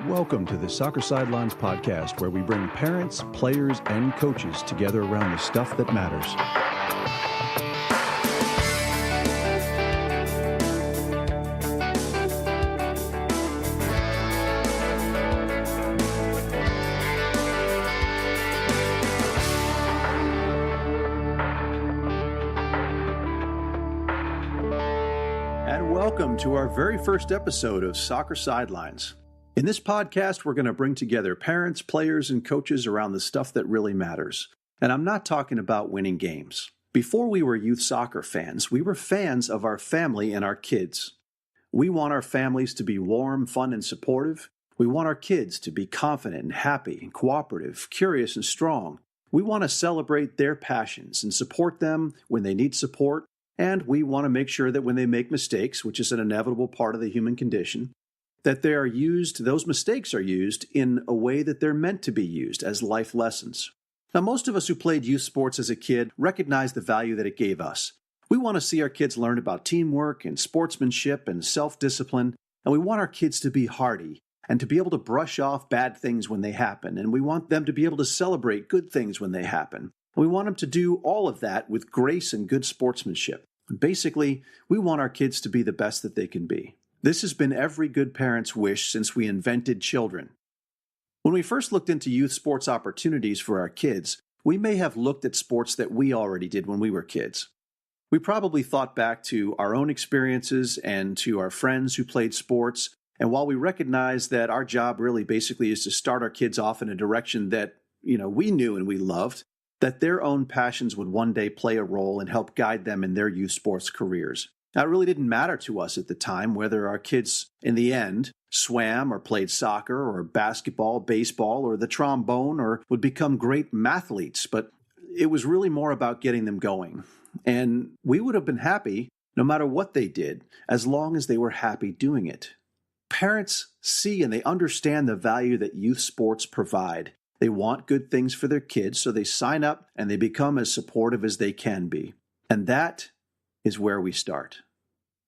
Welcome to the Soccer Sidelines podcast, where we bring parents, players, and coaches together around the stuff that matters. And welcome to our very first episode of Soccer Sidelines. In this podcast, we're going to bring together parents, players, and coaches around the stuff that really matters. And I'm not talking about winning games. Before we were youth soccer fans, we were fans of our family and our kids. We want our families to be warm, fun, and supportive. We want our kids to be confident and happy and cooperative, curious and strong. We want to celebrate their passions and support them when they need support. And we want to make sure that when they make mistakes, which is an inevitable part of the human condition, that those mistakes are used in a way that they're meant to be used as life lessons. Now, most of us who played youth sports as a kid recognize the value that it gave us. We want to see our kids learn about teamwork and sportsmanship and self-discipline, and we want our kids to be hardy and to be able to brush off bad things when they happen, and we want them to be able to celebrate good things when they happen. And we want them to do all of that with grace and good sportsmanship. And basically, we want our kids to be the best that they can be. This has been every good parent's wish since we invented children. When we first looked into youth sports opportunities for our kids, we may have looked at sports that we already did when we were kids. We probably thought back to our own experiences and to our friends who played sports, and while we recognize that our job really basically is to start our kids off in a direction that, we knew and we loved, that their own passions would one day play a role and help guide them in their youth sports careers. Now, it really didn't matter to us at the time whether our kids, in the end, swam or played soccer or basketball, baseball, or the trombone, or would become great mathletes, but it was really more about getting them going. And we would have been happy no matter what they did, as long as they were happy doing it. Parents see and they understand the value that youth sports provide. They want good things for their kids, so they sign up and they become as supportive as they can be. And that is where we start.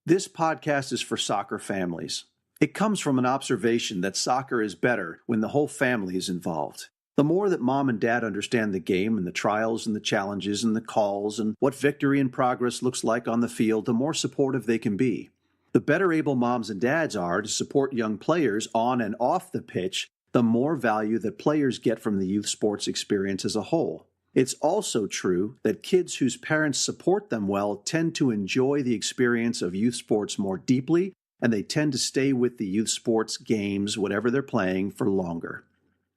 This podcast is for soccer families. It comes from an observation that soccer is better when the whole family is involved. The more that mom and dad understand the game and the trials and the challenges and the calls and what victory and progress looks like on the field, the more supportive they can be. The better able moms and dads are to support young players on and off the pitch, the more value that players get from the youth sports experience as a whole. It's also true that kids whose parents support them well tend to enjoy the experience of youth sports more deeply, and they tend to stay with the youth sports games, whatever they're playing, for longer.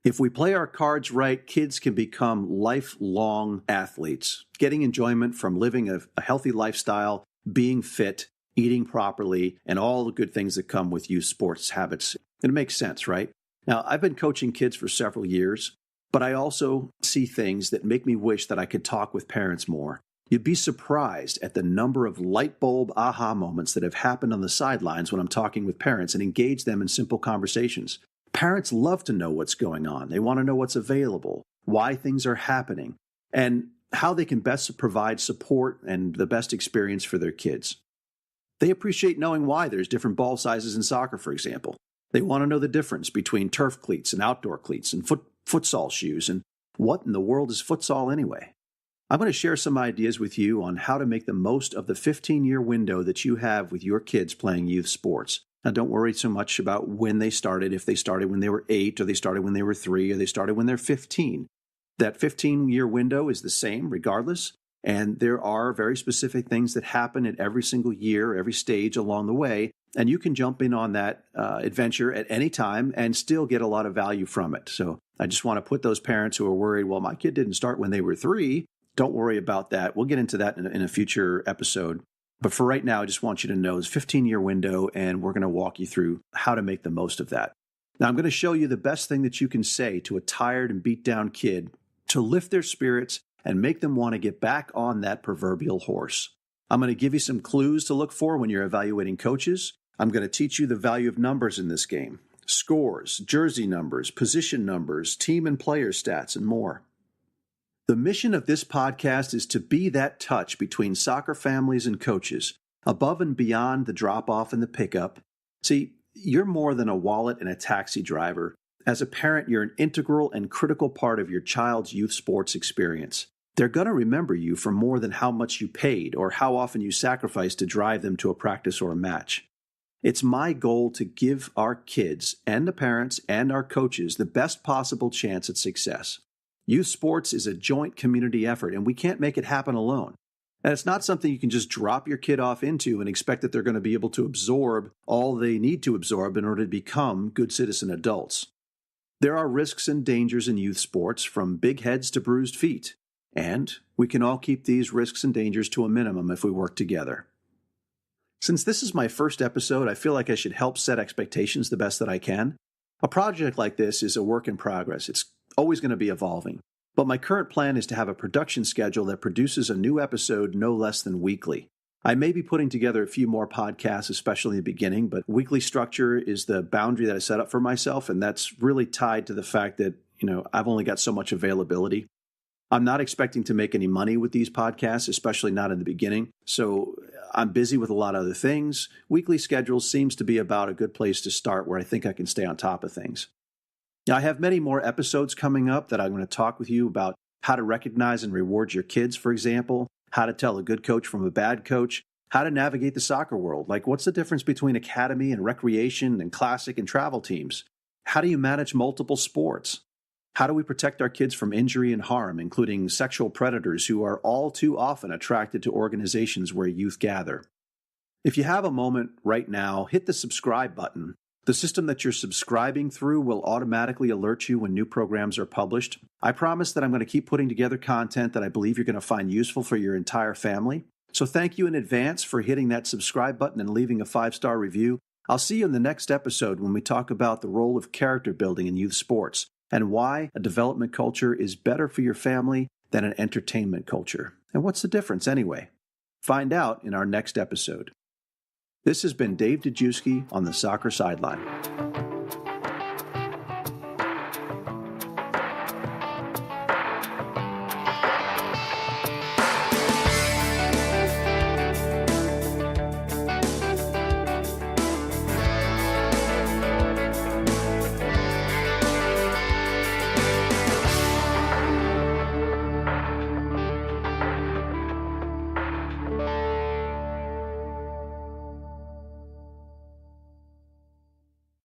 If we play our cards right, kids can become lifelong athletes, getting enjoyment from living a healthy lifestyle, being fit, eating properly, and all the good things that come with youth sports habits. It makes sense, right? Now, I've been coaching kids for several years, but I also see things that make me wish that I could talk with parents more. You'd be surprised at the number of light bulb aha moments that have happened on the sidelines when I'm talking with parents and engage them in simple conversations. Parents love to know what's going on. They want to know what's available, why things are happening, and how they can best provide support and the best experience for their kids. They appreciate knowing why there's different ball sizes in soccer, for example. They want to know the difference between turf cleats and outdoor cleats and futsal shoes, and what in the world is futsal anyway? I'm going to share some ideas with you on how to make the most of the 15-year window that you have with your kids playing youth sports. Now, don't worry so much about when they started, if they started when they were 8, or they started when they were 3, or they started when they're 15. That 15-year window is the same regardless, and there are very specific things that happen at every single year, every stage along the way, and you can jump in on that adventure at any time and still get a lot of value from it. So I just want to put those parents who are worried, well, my kid didn't start when they were 3. Don't worry about that. We'll get into that in a future episode. But for right now, I just want you to know it's a 15-year window, and we're going to walk you through how to make the most of that. Now, I'm going to show you the best thing that you can say to a tired and beat-down kid to lift their spirits and make them want to get back on that proverbial horse. I'm going to give you some clues to look for when you're evaluating coaches. I'm going to teach you the value of numbers in this game. Scores, jersey numbers, position numbers, team and player stats, and more. The mission of this podcast is to be that touch between soccer families and coaches, above and beyond the drop-off and the pickup. See, you're more than a wallet and a taxi driver. As a parent, you're an integral and critical part of your child's youth sports experience. They're going to remember you for more than how much you paid or how often you sacrificed to drive them to a practice or a match. It's my goal to give our kids and the parents and our coaches the best possible chance at success. Youth sports is a joint community effort, and we can't make it happen alone. And it's not something you can just drop your kid off into and expect that they're going to be able to absorb all they need to absorb in order to become good citizen adults. There are risks and dangers in youth sports, from big heads to bruised feet. And we can all keep these risks and dangers to a minimum if we work together. Since this is my first episode, I feel like I should help set expectations the best that I can. A project like this is a work in progress. It's always going to be evolving. But my current plan is to have a production schedule that produces a new episode no less than weekly. I may be putting together a few more podcasts, especially in the beginning, but weekly structure is the boundary that I set up for myself, and that's really tied to the fact that, I've only got so much availability. I'm not expecting to make any money with these podcasts, especially not in the beginning. So I'm busy with a lot of other things. Weekly schedules seems to be about a good place to start where I think I can stay on top of things. Now, I have many more episodes coming up that I'm going to talk with you about how to recognize and reward your kids, for example, how to tell a good coach from a bad coach, how to navigate the soccer world. Like, what's the difference between academy and recreation and classic and travel teams? How do you manage multiple sports? How do we protect our kids from injury and harm, including sexual predators who are all too often attracted to organizations where youth gather? If you have a moment right now, hit the subscribe button. The system that you're subscribing through will automatically alert you when new programs are published. I promise that I'm going to keep putting together content that I believe you're going to find useful for your entire family. So thank you in advance for hitting that subscribe button and leaving a 5-star review. I'll see you in the next episode when we talk about the role of character building in youth sports, and why a development culture is better for your family than an entertainment culture. And what's the difference anyway? Find out in our next episode. This has been Dave Dejewski on the Soccer Sideline.